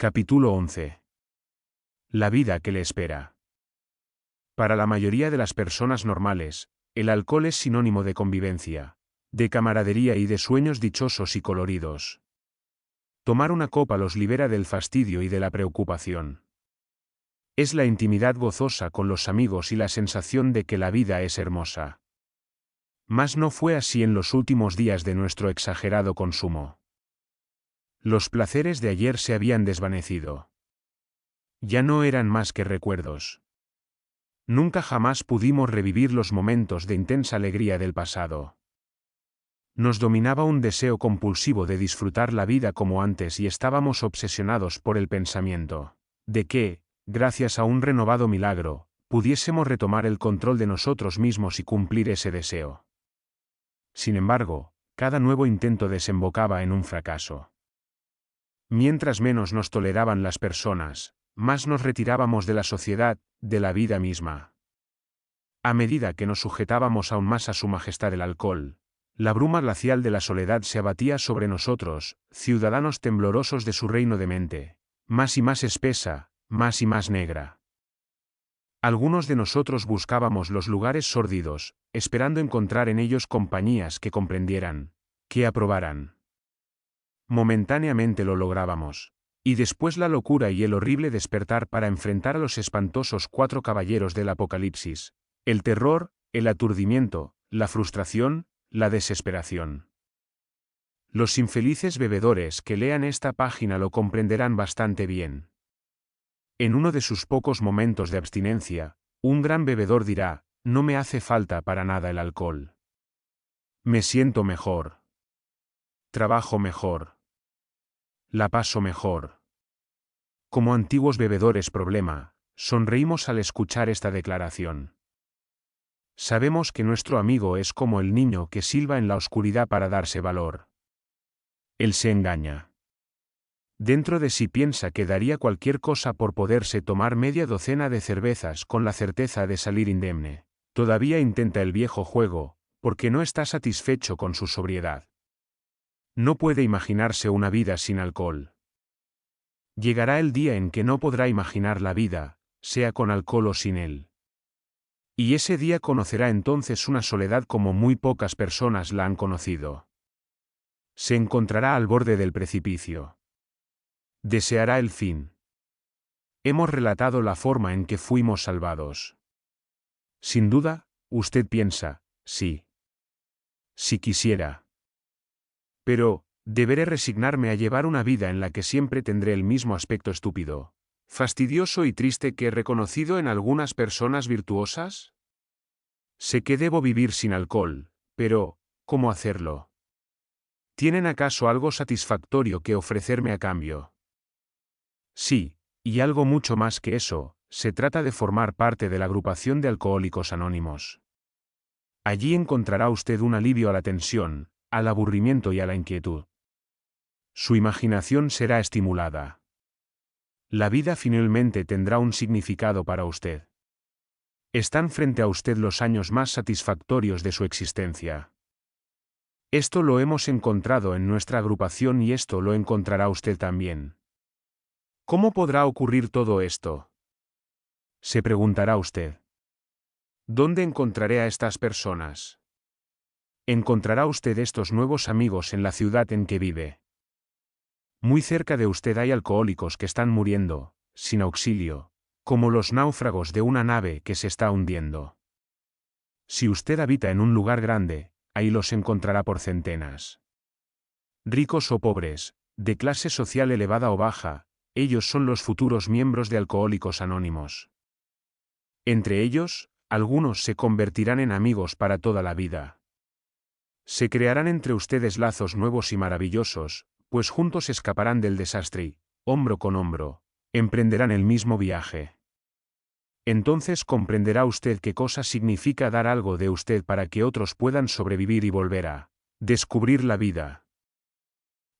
Capítulo 11. La vida que le espera. Para la mayoría de las personas normales, el alcohol es sinónimo de convivencia, de camaradería y de sueños dichosos y coloridos. Tomar una copa los libera del fastidio y de la preocupación. Es la intimidad gozosa con los amigos y la sensación de que la vida es hermosa. Mas no fue así en los últimos días de nuestro exagerado consumo. Los placeres de ayer se habían desvanecido. Ya no eran más que recuerdos. Nunca jamás pudimos revivir los momentos de intensa alegría del pasado. Nos dominaba un deseo compulsivo de disfrutar la vida como antes y estábamos obsesionados por el pensamiento de que, gracias a un renovado milagro, pudiésemos retomar el control de nosotros mismos y cumplir ese deseo. Sin embargo, cada nuevo intento desembocaba en un fracaso. Mientras menos nos toleraban las personas, más nos retirábamos de la sociedad, de la vida misma. A medida que nos sujetábamos aún más a su majestad el alcohol, la bruma glacial de la soledad se abatía sobre nosotros, ciudadanos temblorosos de su reino de mente, más y más espesa, más y más negra. Algunos de nosotros buscábamos los lugares sórdidos, esperando encontrar en ellos compañías que comprendieran, que aprobaran. Momentáneamente lo lográbamos. Y después la locura y el horrible despertar para enfrentar a los espantosos 4 caballeros del Apocalipsis: el terror, el aturdimiento, la frustración, la desesperación. Los infelices bebedores que lean esta página lo comprenderán bastante bien. En uno de sus pocos momentos de abstinencia, un gran bebedor dirá: no me hace falta para nada el alcohol. Me siento mejor. Trabajo mejor. La paso mejor. Como antiguos bebedores problema, sonreímos al escuchar esta declaración. Sabemos que nuestro amigo es como el niño que silba en la oscuridad para darse valor. Él se engaña. Dentro de sí piensa que daría cualquier cosa por poderse tomar media docena de cervezas con la certeza de salir indemne. Todavía intenta el viejo juego, porque no está satisfecho con su sobriedad. No puede imaginarse una vida sin alcohol. Llegará el día en que no podrá imaginar la vida, sea con alcohol o sin él. Y ese día conocerá entonces una soledad como muy pocas personas la han conocido. Se encontrará al borde del precipicio. Deseará el fin. Hemos relatado la forma en que fuimos salvados. Sin duda, usted piensa: sí. Si quisiera. Pero, ¿deberé resignarme a llevar una vida en la que siempre tendré el mismo aspecto estúpido, fastidioso y triste que he reconocido en algunas personas virtuosas? Sé que debo vivir sin alcohol, pero, ¿cómo hacerlo? ¿Tienen acaso algo satisfactorio que ofrecerme a cambio? Sí, y algo mucho más que eso: se trata de formar parte de la agrupación de Alcohólicos Anónimos. Allí encontrará usted un alivio a la tensión, al aburrimiento y a la inquietud. Su imaginación será estimulada. La vida finalmente tendrá un significado para usted. Están frente a usted los años más satisfactorios de su existencia. Esto lo hemos encontrado en nuestra agrupación y esto lo encontrará usted también. ¿Cómo podrá ocurrir todo esto?, se preguntará usted. ¿Dónde encontraré a estas personas? Encontrará usted estos nuevos amigos en la ciudad en que vive. Muy cerca de usted hay alcohólicos que están muriendo, sin auxilio, como los náufragos de una nave que se está hundiendo. Si usted habita en un lugar grande, ahí los encontrará por centenas. Ricos o pobres, de clase social elevada o baja, ellos son los futuros miembros de Alcohólicos Anónimos. Entre ellos, algunos se convertirán en amigos para toda la vida. Se crearán entre ustedes lazos nuevos y maravillosos, pues juntos escaparán del desastre y, hombro con hombro, emprenderán el mismo viaje. Entonces comprenderá usted qué cosa significa dar algo de usted para que otros puedan sobrevivir y volver a descubrir la vida.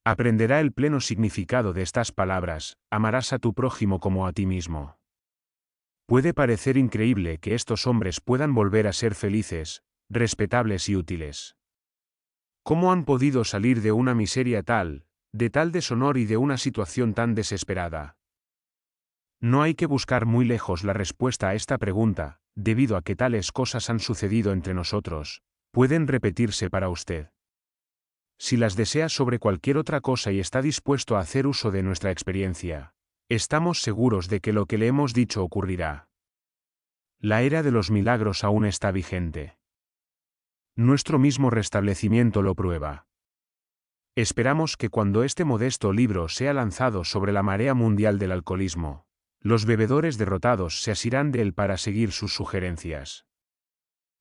Aprenderá el pleno significado de estas palabras: amarás a tu prójimo como a ti mismo. Puede parecer increíble que estos hombres puedan volver a ser felices, respetables y útiles. ¿Cómo han podido salir de una miseria tal, de tal deshonor y de una situación tan desesperada? No hay que buscar muy lejos la respuesta a esta pregunta, debido a que tales cosas han sucedido entre nosotros, pueden repetirse para usted. Si las desea sobre cualquier otra cosa y está dispuesto a hacer uso de nuestra experiencia, estamos seguros de que lo que le hemos dicho ocurrirá. La era de los milagros aún está vigente. Nuestro mismo restablecimiento lo prueba. Esperamos que cuando este modesto libro sea lanzado sobre la marea mundial del alcoholismo, los bebedores derrotados se asirán de él para seguir sus sugerencias.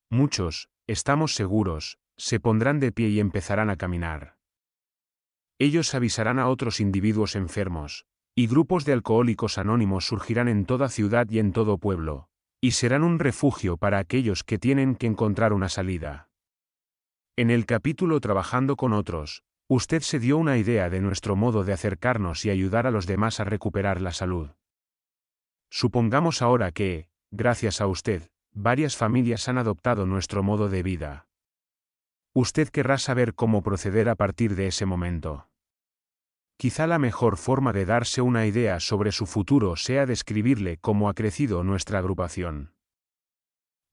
Muchos, estamos seguros, se pondrán de pie y empezarán a caminar. Ellos avisarán a otros individuos enfermos, y grupos de alcohólicos anónimos surgirán en toda ciudad y en todo pueblo, y serán un refugio para aquellos que tienen que encontrar una salida. En el capítulo Trabajando con otros, usted se dio una idea de nuestro modo de acercarnos y ayudar a los demás a recuperar la salud. Supongamos ahora que, gracias a usted, varias familias han adoptado nuestro modo de vida. Usted querrá saber cómo proceder a partir de ese momento. Quizá la mejor forma de darse una idea sobre su futuro sea describirle cómo ha crecido nuestra agrupación.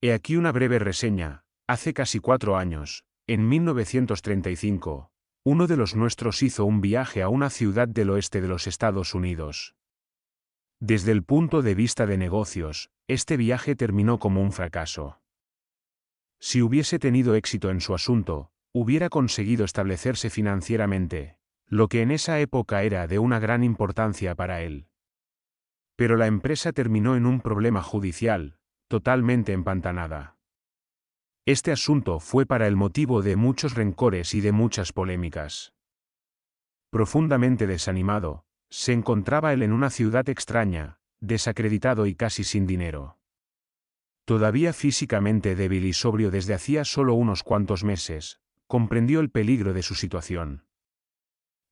He aquí una breve reseña. Hace casi 4 años, en 1935, uno de los nuestros hizo un viaje a una ciudad del oeste de los Estados Unidos. Desde el punto de vista de negocios, este viaje terminó como un fracaso. Si hubiese tenido éxito en su asunto, hubiera conseguido establecerse financieramente, lo que en esa época era de una gran importancia para él. Pero la empresa terminó en un problema judicial, totalmente empantanada. Este asunto fue para él motivo de muchos rencores y de muchas polémicas. Profundamente desanimado, se encontraba él en una ciudad extraña, desacreditado y casi sin dinero. Todavía físicamente débil y sobrio desde hacía solo unos cuantos meses, comprendió el peligro de su situación.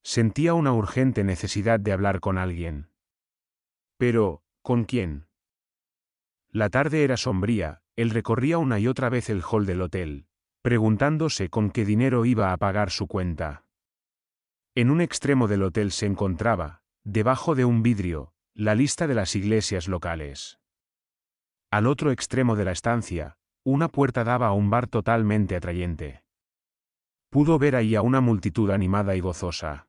Sentía una urgente necesidad de hablar con alguien. Pero, ¿con quién? La tarde era sombría, él recorría una y otra vez el hall del hotel, preguntándose con qué dinero iba a pagar su cuenta. En un extremo del hotel se encontraba, debajo de un vidrio, la lista de las iglesias locales. Al otro extremo de la estancia, una puerta daba a un bar totalmente atrayente. Pudo ver ahí a una multitud animada y gozosa.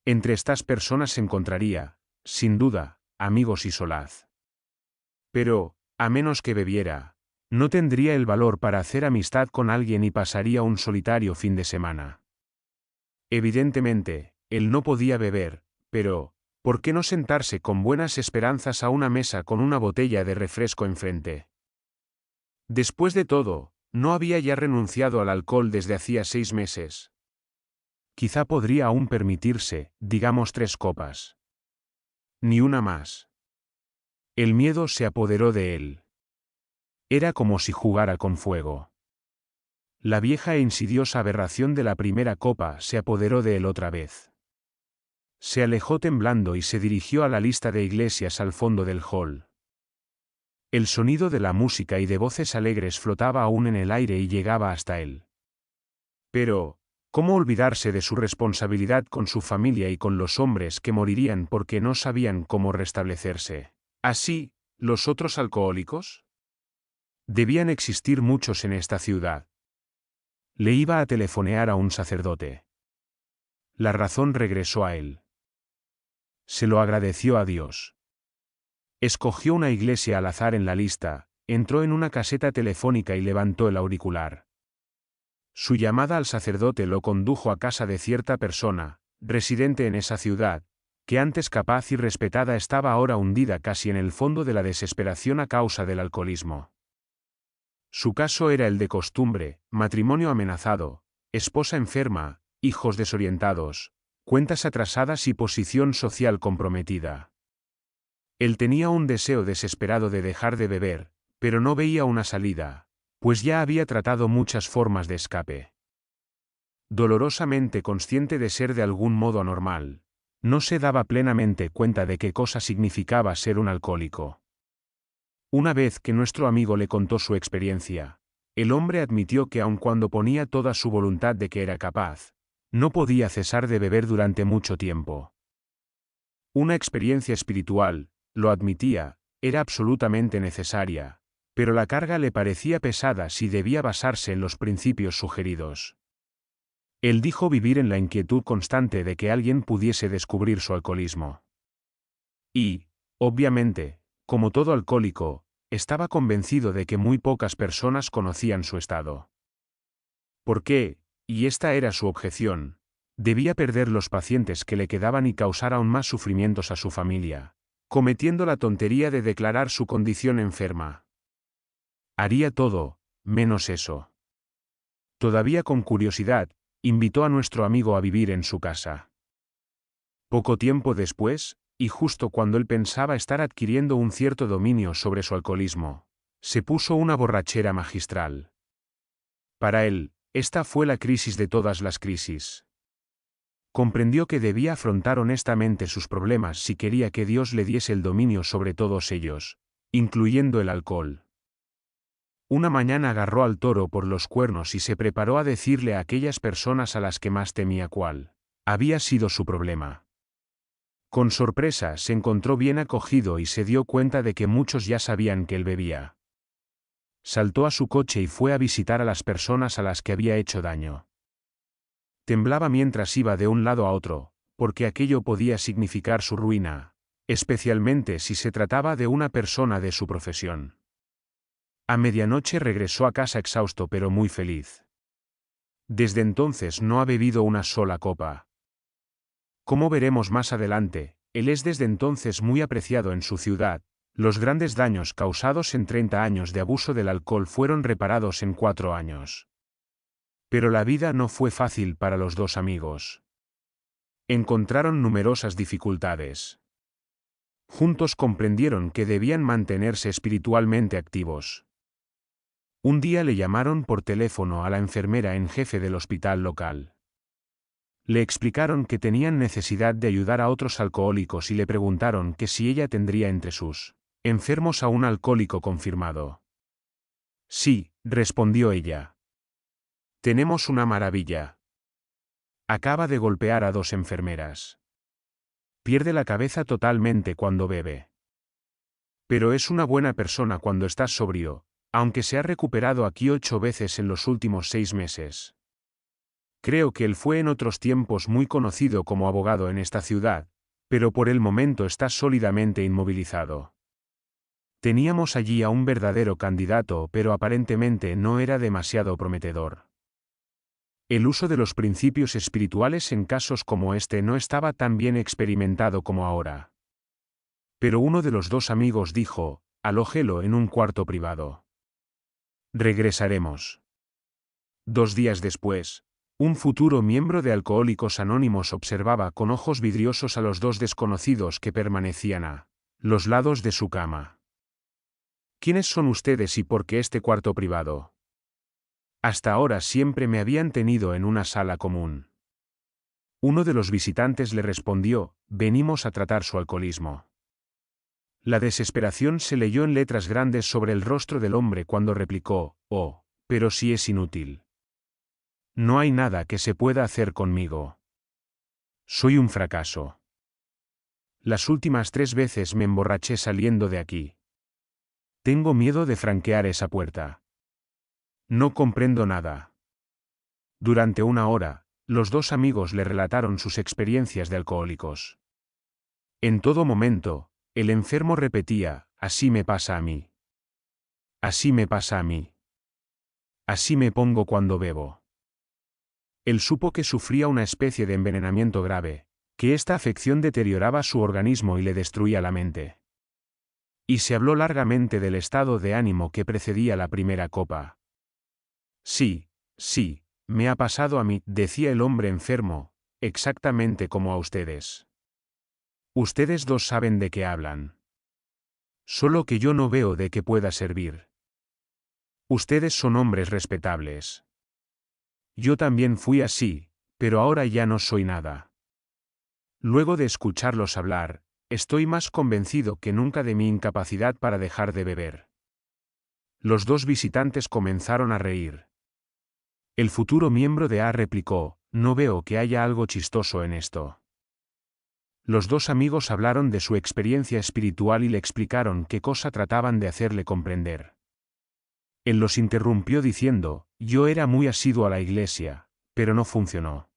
Entre estas personas se encontraría, sin duda, amigos y solaz. Pero, a menos que bebiera, no tendría el valor para hacer amistad con alguien y pasaría un solitario fin de semana. Evidentemente, él no podía beber, pero, ¿por qué no sentarse con buenas esperanzas a una mesa con una botella de refresco enfrente? Después de todo, no había ya renunciado al alcohol desde hacía 6 meses. Quizá podría aún permitirse, digamos 3 copas. Ni una más. El miedo se apoderó de él. Era como si jugara con fuego. La vieja e insidiosa aberración de la primera copa se apoderó de él otra vez. Se alejó temblando y se dirigió a la lista de iglesias al fondo del hall. El sonido de la música y de voces alegres flotaba aún en el aire y llegaba hasta él. Pero, ¿cómo olvidarse de su responsabilidad con su familia y con los hombres que morirían porque no sabían cómo restablecerse? Así, ¿los otros alcohólicos? Debían existir muchos en esta ciudad. Le iba a telefonear a un sacerdote. La razón regresó a él. Se lo agradeció a Dios. Escogió una iglesia al azar en la lista, entró en una caseta telefónica y levantó el auricular. Su llamada al sacerdote lo condujo a casa de cierta persona, residente en esa ciudad, que antes capaz y respetada estaba ahora hundida casi en el fondo de la desesperación a causa del alcoholismo. Su caso era el de costumbre: matrimonio amenazado, esposa enferma, hijos desorientados, cuentas atrasadas y posición social comprometida. Él tenía un deseo desesperado de dejar de beber, pero no veía una salida, pues ya había tratado muchas formas de escape. Dolorosamente consciente de ser de algún modo anormal, no se daba plenamente cuenta de qué cosa significaba ser un alcohólico. Una vez que nuestro amigo le contó su experiencia, el hombre admitió que aun cuando ponía toda su voluntad de que era capaz, No podía cesar de beber durante mucho tiempo. Una experiencia espiritual, lo admitía, era absolutamente necesaria, pero la carga le parecía pesada si debía basarse en los principios sugeridos. Él dijo vivir en la inquietud constante de que alguien pudiese descubrir su alcoholismo. Y, obviamente, como todo alcohólico, estaba convencido de que muy pocas personas conocían su estado. ¿Por qué? Y esta era su objeción. Debía perder los pacientes que le quedaban y causar aún más sufrimientos a su familia, cometiendo la tontería de declarar su condición enferma. Haría todo, menos eso. Todavía con curiosidad, invitó a nuestro amigo a vivir en su casa. Poco tiempo después, y justo cuando él pensaba estar adquiriendo un cierto dominio sobre su alcoholismo, se puso una borrachera magistral. Para él, esta fue la crisis de todas las crisis. Comprendió que debía afrontar honestamente sus problemas si quería que Dios le diese el dominio sobre todos ellos, incluyendo el alcohol. Una mañana agarró al toro por los cuernos y se preparó a decirle a aquellas personas a las que más temía cuál había sido su problema. Con sorpresa se encontró bien acogido y se dio cuenta de que muchos ya sabían que él bebía. Saltó a su coche y fue a visitar a las personas a las que había hecho daño. Temblaba mientras iba de un lado a otro, porque aquello podía significar su ruina, especialmente si se trataba de una persona de su profesión. A medianoche regresó a casa exhausto pero muy feliz. Desde entonces no ha bebido una sola copa. Como veremos más adelante, él es desde entonces muy apreciado en su ciudad. Los grandes daños causados en 30 años de abuso del alcohol fueron reparados en 4 años. Pero la vida no fue fácil para los dos amigos. Encontraron numerosas dificultades. Juntos comprendieron que debían mantenerse espiritualmente activos. Un día le llamaron por teléfono a la enfermera en jefe del hospital local. Le explicaron que tenían necesidad de ayudar a otros alcohólicos y le preguntaron que si ella tendría entre sus enfermos a un alcohólico confirmado. Sí, respondió ella. Tenemos una maravilla. Acaba de golpear a 2 enfermeras. Pierde la cabeza totalmente cuando bebe. Pero es una buena persona cuando estás sobrio, aunque se ha recuperado aquí 8 veces en los últimos 6 meses. Creo que él fue en otros tiempos muy conocido como abogado en esta ciudad, pero por el momento está sólidamente inmovilizado. Teníamos allí a un verdadero candidato, pero aparentemente no era demasiado prometedor. El uso de los principios espirituales en casos como este no estaba tan bien experimentado como ahora. Pero uno de los dos amigos dijo, alójelo en un cuarto privado. Regresaremos. 2 días después, un futuro miembro de Alcohólicos Anónimos observaba con ojos vidriosos a los 2 desconocidos que permanecían a los lados de su cama. ¿Quiénes son ustedes y por qué este cuarto privado? Hasta ahora siempre me habían tenido en una sala común. Uno de los visitantes le respondió, venimos a tratar su alcoholismo. La desesperación se leyó en letras grandes sobre el rostro del hombre cuando replicó, oh, pero sí es inútil. No hay nada que se pueda hacer conmigo. Soy un fracaso. Las últimas 3 veces me emborraché saliendo de aquí. Tengo miedo de franquear esa puerta. No comprendo nada. Durante 1 hora, los 2 amigos le relataron sus experiencias de alcohólicos. En todo momento, el enfermo repetía, así me pasa a mí. Así me pasa a mí. Así me pongo cuando bebo. Él supo que sufría una especie de envenenamiento grave, que esta afección deterioraba su organismo y le destruía la mente. Y se habló largamente del estado de ánimo que precedía la primera copa. Sí, sí, me ha pasado a mí, decía el hombre enfermo, exactamente como a ustedes. Ustedes 2 saben de qué hablan. Solo que yo no veo de qué pueda servir. Ustedes son hombres respetables. Yo también fui así, pero ahora ya no soy nada. Luego de escucharlos hablar, estoy más convencido que nunca de mi incapacidad para dejar de beber. Los 2 visitantes comenzaron a reír. El futuro miembro de A replicó, no veo que haya algo chistoso en esto. Los dos amigos hablaron de su experiencia espiritual y le explicaron qué cosa trataban de hacerle comprender. Él los interrumpió diciendo: yo era muy asiduo a la iglesia, pero no funcionó.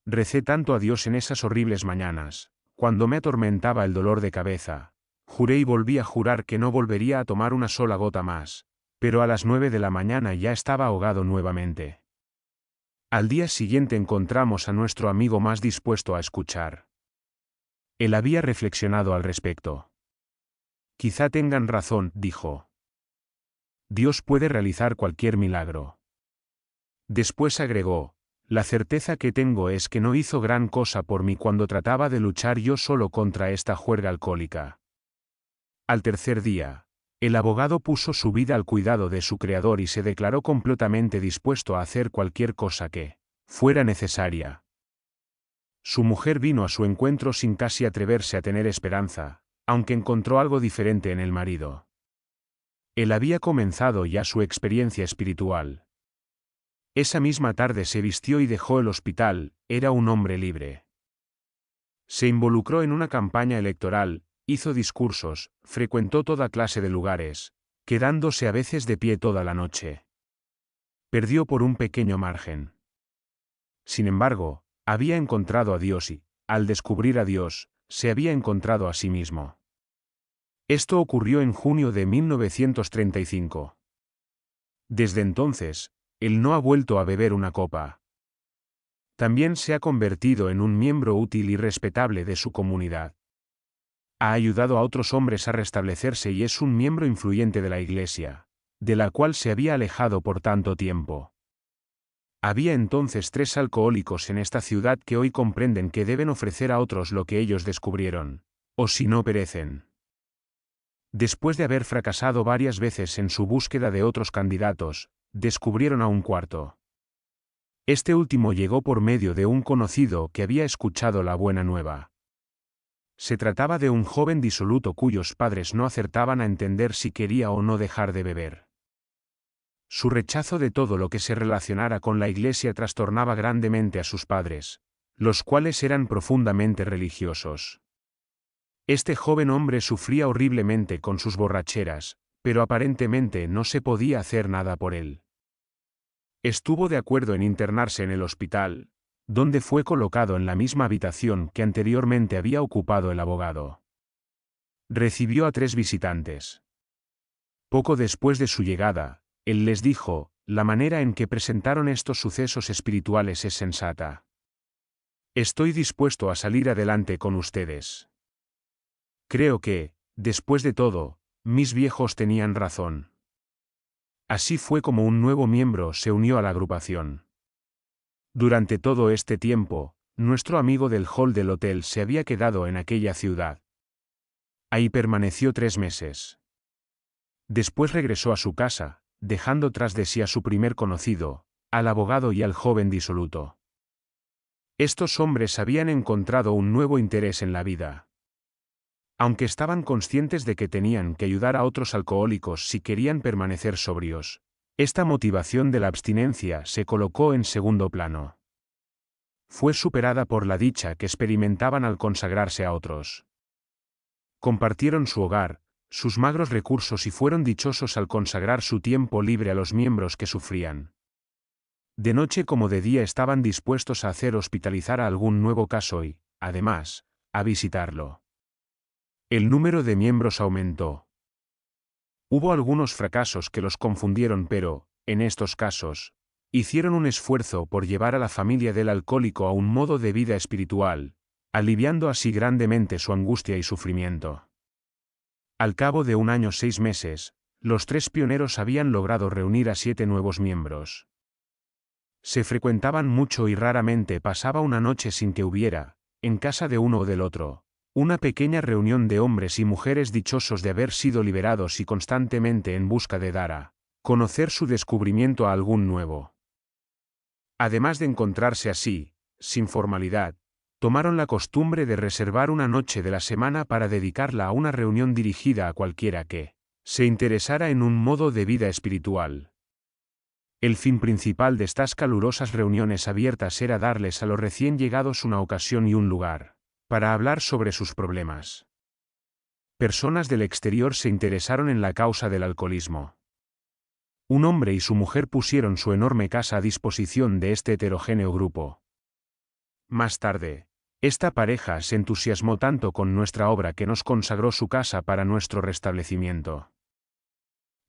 Recé tanto a Dios en esas horribles mañanas, cuando me atormentaba el dolor de cabeza. Juré y volví a jurar que no volvería a tomar una sola gota más, pero a las 9 de la mañana ya estaba ahogado nuevamente. Al día siguiente encontramos a nuestro amigo más dispuesto a escuchar. Él había reflexionado al respecto. Quizá tengan razón, dijo. Dios puede realizar cualquier milagro. Después agregó: la certeza que tengo es que no hizo gran cosa por mí cuando trataba de luchar yo solo contra esta juerga alcohólica. Al tercer día, el abogado puso su vida al cuidado de su Creador y se declaró completamente dispuesto a hacer cualquier cosa que fuera necesaria. Su mujer vino a su encuentro sin casi atreverse a tener esperanza, aunque encontró algo diferente en el marido. Él había comenzado ya su experiencia espiritual. Esa misma tarde se vistió y dejó el hospital, era un hombre libre. Se involucró en una campaña electoral, hizo discursos, frecuentó toda clase de lugares, quedándose a veces de pie toda la noche. Perdió por un pequeño margen. Sin embargo, había encontrado a Dios y, al descubrir a Dios, se había encontrado a sí mismo. Esto ocurrió en junio de 1935. Desde entonces, él no ha vuelto a beber una copa. También se ha convertido en un miembro útil y respetable de su comunidad. Ha ayudado a otros hombres a restablecerse y es un miembro influyente de la Iglesia, de la cual se había alejado por tanto tiempo. Había entonces 3 alcohólicos en esta ciudad que hoy comprenden que deben ofrecer a otros lo que ellos descubrieron, o si no perecen. Después de haber fracasado varias veces en su búsqueda de otros candidatos, descubrieron a un cuarto. Este último llegó por medio de un conocido que había escuchado la buena nueva. Se trataba de un joven disoluto cuyos padres no acertaban a entender si quería o no dejar de beber. Su rechazo de todo lo que se relacionara con la Iglesia trastornaba grandemente a sus padres, los cuales eran profundamente religiosos. Este joven hombre sufría horriblemente con sus borracheras, pero aparentemente no se podía hacer nada por él. Estuvo de acuerdo en internarse en el hospital, donde fue colocado en la misma habitación que anteriormente había ocupado el abogado. Recibió a 3 visitantes. Poco después de su llegada, él les dijo: la manera en que presentaron estos sucesos espirituales es sensata. Estoy dispuesto a salir adelante con ustedes. Creo que, después de todo, mis viejos tenían razón. Así fue como un nuevo miembro se unió a la agrupación. Durante todo este tiempo, nuestro amigo del hall del hotel se había quedado en aquella ciudad. Ahí permaneció 3 meses. Después regresó a su casa, dejando tras de sí a su primer conocido, al abogado y al joven disoluto. Estos hombres habían encontrado un nuevo interés en la vida. Aunque estaban conscientes de que tenían que ayudar a otros alcohólicos si querían permanecer sobrios, esta motivación de la abstinencia se colocó en segundo plano. Fue superada por la dicha que experimentaban al consagrarse a otros. Compartieron su hogar, sus magros recursos y fueron dichosos al consagrar su tiempo libre a los miembros que sufrían. De noche como de día estaban dispuestos a hacer hospitalizar a algún nuevo caso y, además, a visitarlo. El número de miembros aumentó. Hubo algunos fracasos que los confundieron, pero, en estos casos, hicieron un esfuerzo por llevar a la familia del alcohólico a un modo de vida espiritual, aliviando así grandemente su angustia y sufrimiento. Al cabo de 1 año 6 meses, los 3 pioneros habían logrado reunir a 7 nuevos miembros. Se frecuentaban mucho y raramente pasaba una noche sin que hubiera, en casa de uno o del otro, una pequeña reunión de hombres y mujeres dichosos de haber sido liberados y constantemente en busca de dar a conocer su descubrimiento a algún nuevo. Además de encontrarse así, sin formalidad, tomaron la costumbre de reservar una noche de la semana para dedicarla a una reunión dirigida a cualquiera que se interesara en un modo de vida espiritual. El fin principal de estas calurosas reuniones abiertas era darles a los recién llegados una ocasión y un lugar para hablar sobre sus problemas. Personas del exterior se interesaron en la causa del alcoholismo. Un hombre y su mujer pusieron su enorme casa a disposición de este heterogéneo grupo. Más tarde, esta pareja se entusiasmó tanto con nuestra obra que nos consagró su casa para nuestro restablecimiento.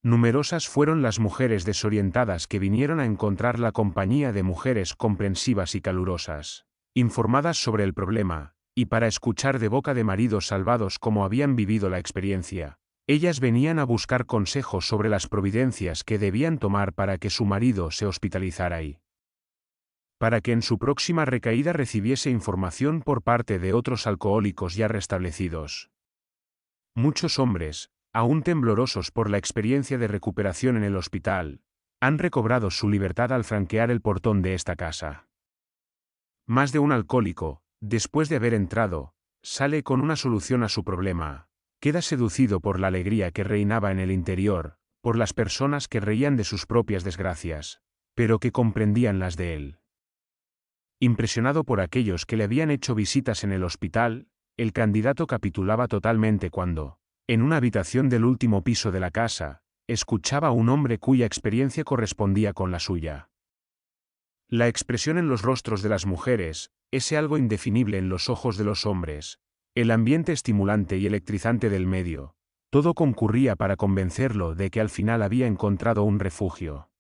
Numerosas fueron las mujeres desorientadas que vinieron a encontrar la compañía de mujeres comprensivas y calurosas, informadas sobre el problema, y para escuchar de boca de maridos salvados cómo habían vivido la experiencia. Ellas venían a buscar consejos sobre las providencias que debían tomar para que su marido se hospitalizara ahí. Para que en su próxima recaída recibiese información por parte de otros alcohólicos ya restablecidos. Muchos hombres, aún temblorosos por la experiencia de recuperación en el hospital, han recobrado su libertad al franquear el portón de esta casa. Más de un alcohólico, después de haber entrado, sale con una solución a su problema. Queda seducido por la alegría que reinaba en el interior, por las personas que reían de sus propias desgracias, pero que comprendían las de él. Impresionado por aquellos que le habían hecho visitas en el hospital, el candidato capitulaba totalmente cuando, en una habitación del último piso de la casa, escuchaba a un hombre cuya experiencia correspondía con la suya. La expresión en los rostros de las mujeres, ese algo indefinible en los ojos de los hombres, el ambiente estimulante y electrizante del medio, todo concurría para convencerlo de que al final había encontrado un refugio.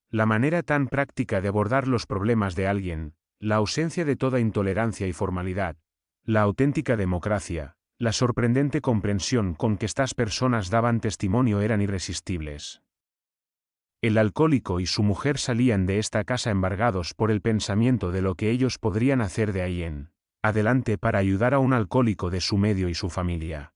La manera tan práctica de abordar los problemas de alguien, la ausencia de toda intolerancia y formalidad, la auténtica democracia, la sorprendente comprensión con que estas personas daban testimonio eran irresistibles. El alcohólico y su mujer salían de esta casa embargados por el pensamiento de lo que ellos podrían hacer de ahí en adelante para ayudar a un alcohólico de su medio y su familia.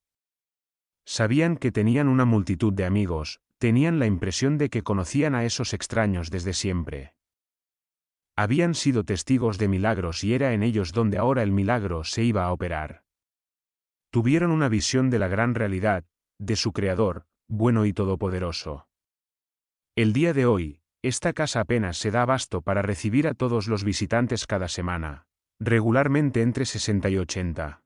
Sabían que tenían una multitud de amigos, tenían la impresión de que conocían a esos extraños desde siempre. Habían sido testigos de milagros y era en ellos donde ahora el milagro se iba a operar. Tuvieron una visión de la gran realidad, de su Creador, bueno y todopoderoso. El día de hoy, esta casa apenas se da abasto para recibir a todos los visitantes cada semana, regularmente entre 60 y 80.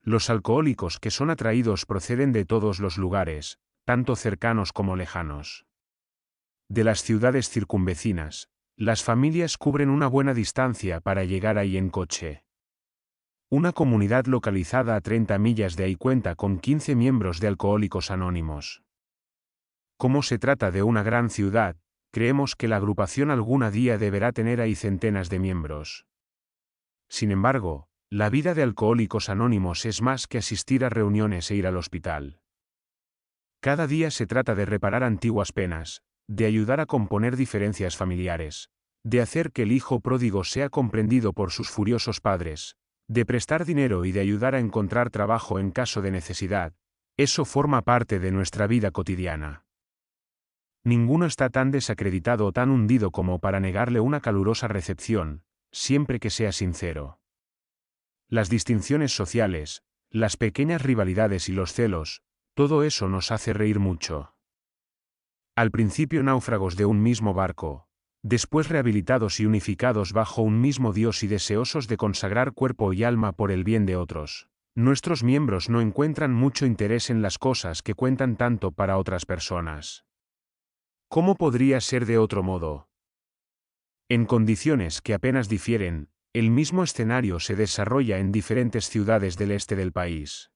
Los alcohólicos que son atraídos proceden de todos los lugares, tanto cercanos como lejanos. De las ciudades circunvecinas, las familias cubren una buena distancia para llegar ahí en coche. Una comunidad localizada a 30 millas de ahí cuenta con 15 miembros de Alcohólicos Anónimos. Como se trata de una gran ciudad, creemos que la agrupación algún día deberá tener ahí centenas de miembros. Sin embargo, la vida de Alcohólicos Anónimos es más que asistir a reuniones e ir al hospital. Cada día se trata de reparar antiguas penas, de ayudar a componer diferencias familiares, de hacer que el hijo pródigo sea comprendido por sus furiosos padres, de prestar dinero y de ayudar a encontrar trabajo en caso de necesidad. Eso forma parte de nuestra vida cotidiana. Ninguno está tan desacreditado o tan hundido como para negarle una calurosa recepción, siempre que sea sincero. Las distinciones sociales, las pequeñas rivalidades y los celos, todo eso nos hace reír mucho. Al principio náufragos de un mismo barco, después rehabilitados y unificados bajo un mismo Dios y deseosos de consagrar cuerpo y alma por el bien de otros, nuestros miembros no encuentran mucho interés en las cosas que cuentan tanto para otras personas. ¿Cómo podría ser de otro modo? En condiciones que apenas difieren, el mismo escenario se desarrolla en diferentes ciudades del este del país.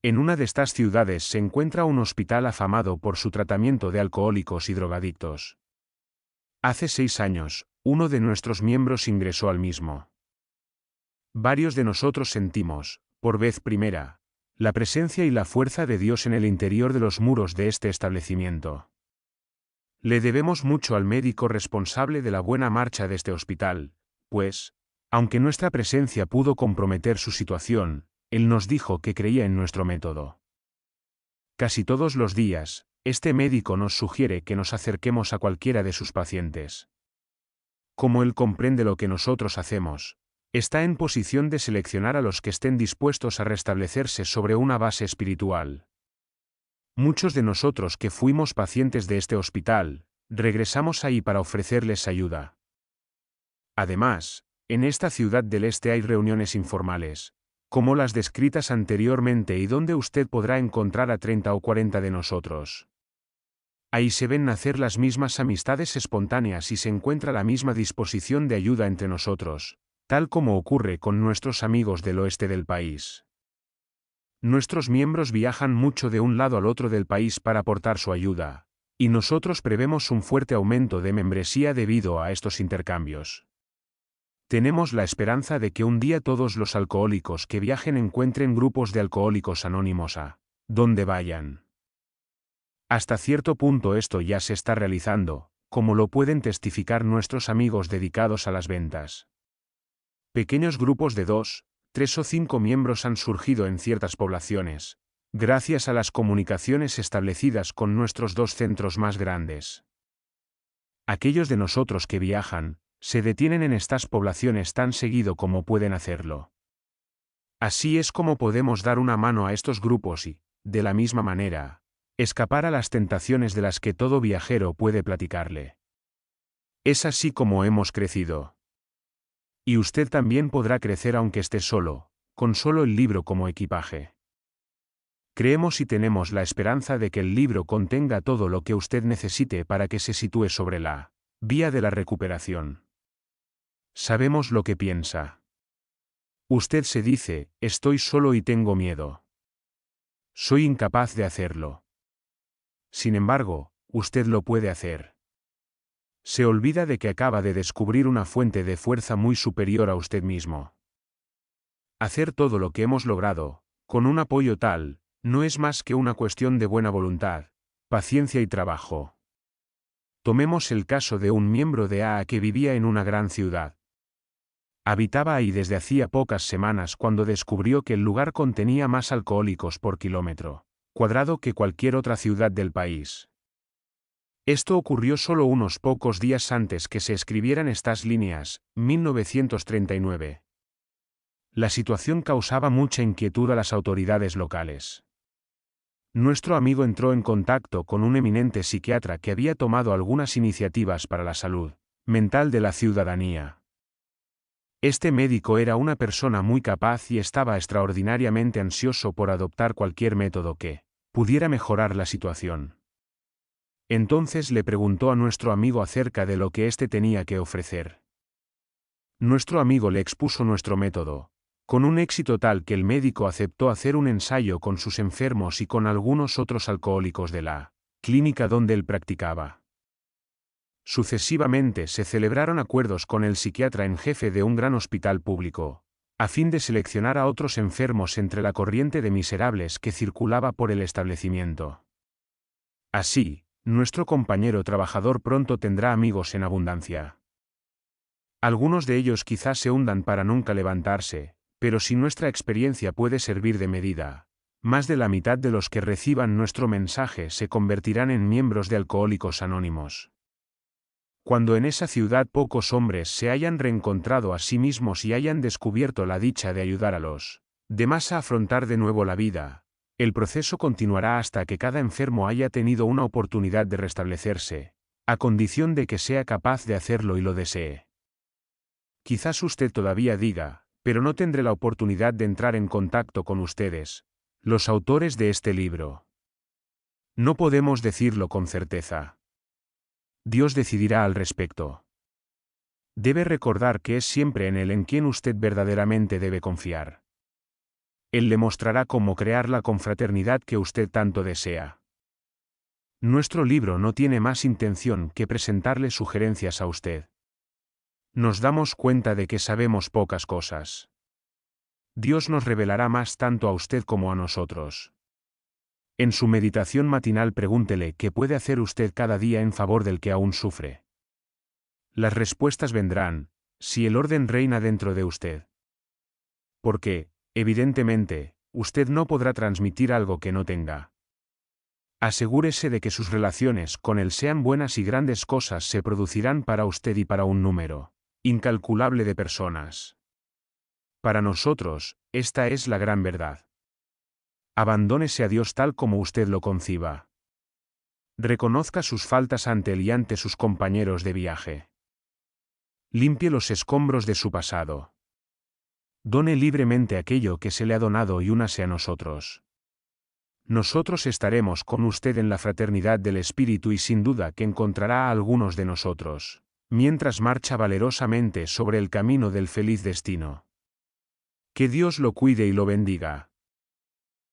En una de estas ciudades se encuentra un hospital afamado por su tratamiento de alcohólicos y drogadictos. Hace 6 años, uno de nuestros miembros ingresó al mismo. Varios de nosotros sentimos, por vez primera, la presencia y la fuerza de Dios en el interior de los muros de este establecimiento. Le debemos mucho al médico responsable de la buena marcha de este hospital, pues, aunque nuestra presencia pudo comprometer su situación, él nos dijo que creía en nuestro método. Casi todos los días, este médico nos sugiere que nos acerquemos a cualquiera de sus pacientes. Como él comprende lo que nosotros hacemos, está en posición de seleccionar a los que estén dispuestos a restablecerse sobre una base espiritual. Muchos de nosotros que fuimos pacientes de este hospital, regresamos ahí para ofrecerles ayuda. Además, en esta ciudad del este hay reuniones informales, como las descritas anteriormente y donde usted podrá encontrar a 30 o 40 de nosotros. Ahí se ven nacer las mismas amistades espontáneas y se encuentra la misma disposición de ayuda entre nosotros, tal como ocurre con nuestros amigos del oeste del país. Nuestros miembros viajan mucho de un lado al otro del país para aportar su ayuda, y nosotros prevemos un fuerte aumento de membresía debido a estos intercambios. Tenemos la esperanza de que un día todos los alcohólicos que viajen encuentren grupos de alcohólicos anónimos a donde vayan. Hasta cierto punto esto ya se está realizando, como lo pueden testificar nuestros amigos dedicados a las ventas. Pequeños grupos de 2, 3 o 5 miembros han surgido en ciertas poblaciones, gracias a las comunicaciones establecidas con nuestros 2 centros más grandes. Aquellos de nosotros que viajan, se detienen en estas poblaciones tan seguido como pueden hacerlo. Así es como podemos dar una mano a estos grupos y, de la misma manera, escapar a las tentaciones de las que todo viajero puede platicarle. Es así como hemos crecido. Y usted también podrá crecer aunque esté solo, con solo el libro como equipaje. Creemos y tenemos la esperanza de que el libro contenga todo lo que usted necesite para que se sitúe sobre la vía de la recuperación. Sabemos lo que piensa. Usted se dice, estoy solo y tengo miedo. Soy incapaz de hacerlo. Sin embargo, usted lo puede hacer. Se olvida de que acaba de descubrir una fuente de fuerza muy superior a usted mismo. Hacer todo lo que hemos logrado, con un apoyo tal, no es más que una cuestión de buena voluntad, paciencia y trabajo. Tomemos el caso de un miembro de AA que vivía en una gran ciudad. Habitaba ahí desde hacía pocas semanas cuando descubrió que el lugar contenía más alcohólicos por kilómetro cuadrado que cualquier otra ciudad del país. Esto ocurrió solo unos pocos días antes que se escribieran estas líneas, 1939. La situación causaba mucha inquietud a las autoridades locales. Nuestro amigo entró en contacto con un eminente psiquiatra que había tomado algunas iniciativas para la salud mental de la ciudadanía. Este médico era una persona muy capaz y estaba extraordinariamente ansioso por adoptar cualquier método que pudiera mejorar la situación. Entonces le preguntó a nuestro amigo acerca de lo que éste tenía que ofrecer. Nuestro amigo le expuso nuestro método, con un éxito tal que el médico aceptó hacer un ensayo con sus enfermos y con algunos otros alcohólicos de la clínica donde él practicaba. Sucesivamente se celebraron acuerdos con el psiquiatra en jefe de un gran hospital público, a fin de seleccionar a otros enfermos entre la corriente de miserables que circulaba por el establecimiento. Así, nuestro compañero trabajador pronto tendrá amigos en abundancia. Algunos de ellos quizás se hundan para nunca levantarse, pero si nuestra experiencia puede servir de medida, más de la mitad de los que reciban nuestro mensaje se convertirán en miembros de Alcohólicos Anónimos. Cuando en esa ciudad pocos hombres se hayan reencontrado a sí mismos y hayan descubierto la dicha de ayudar a los demás a afrontar de nuevo la vida, el proceso continuará hasta que cada enfermo haya tenido una oportunidad de restablecerse, a condición de que sea capaz de hacerlo y lo desee. Quizás usted todavía diga, pero no tendré la oportunidad de entrar en contacto con ustedes, los autores de este libro. No podemos decirlo con certeza. Dios decidirá al respecto. Debe recordar que es siempre en Él en quien usted verdaderamente debe confiar. Él le mostrará cómo crear la confraternidad que usted tanto desea. Nuestro libro no tiene más intención que presentarle sugerencias a usted. Nos damos cuenta de que sabemos pocas cosas. Dios nos revelará más tanto a usted como a nosotros. En su meditación matinal pregúntele qué puede hacer usted cada día en favor del que aún sufre. Las respuestas vendrán, si el orden reina dentro de usted. Porque, evidentemente, usted no podrá transmitir algo que no tenga. Asegúrese de que sus relaciones con Él sean buenas y grandes cosas se producirán para usted y para un número incalculable de personas. Para nosotros, esta es la gran verdad. Abandónese a Dios tal como usted lo conciba. Reconozca sus faltas ante él y ante sus compañeros de viaje. Limpie los escombros de su pasado. Done libremente aquello que se le ha donado y únase a nosotros. Nosotros estaremos con usted en la fraternidad del Espíritu y sin duda que encontrará a algunos de nosotros, mientras marcha valerosamente sobre el camino del feliz destino. Que Dios lo cuide y lo bendiga.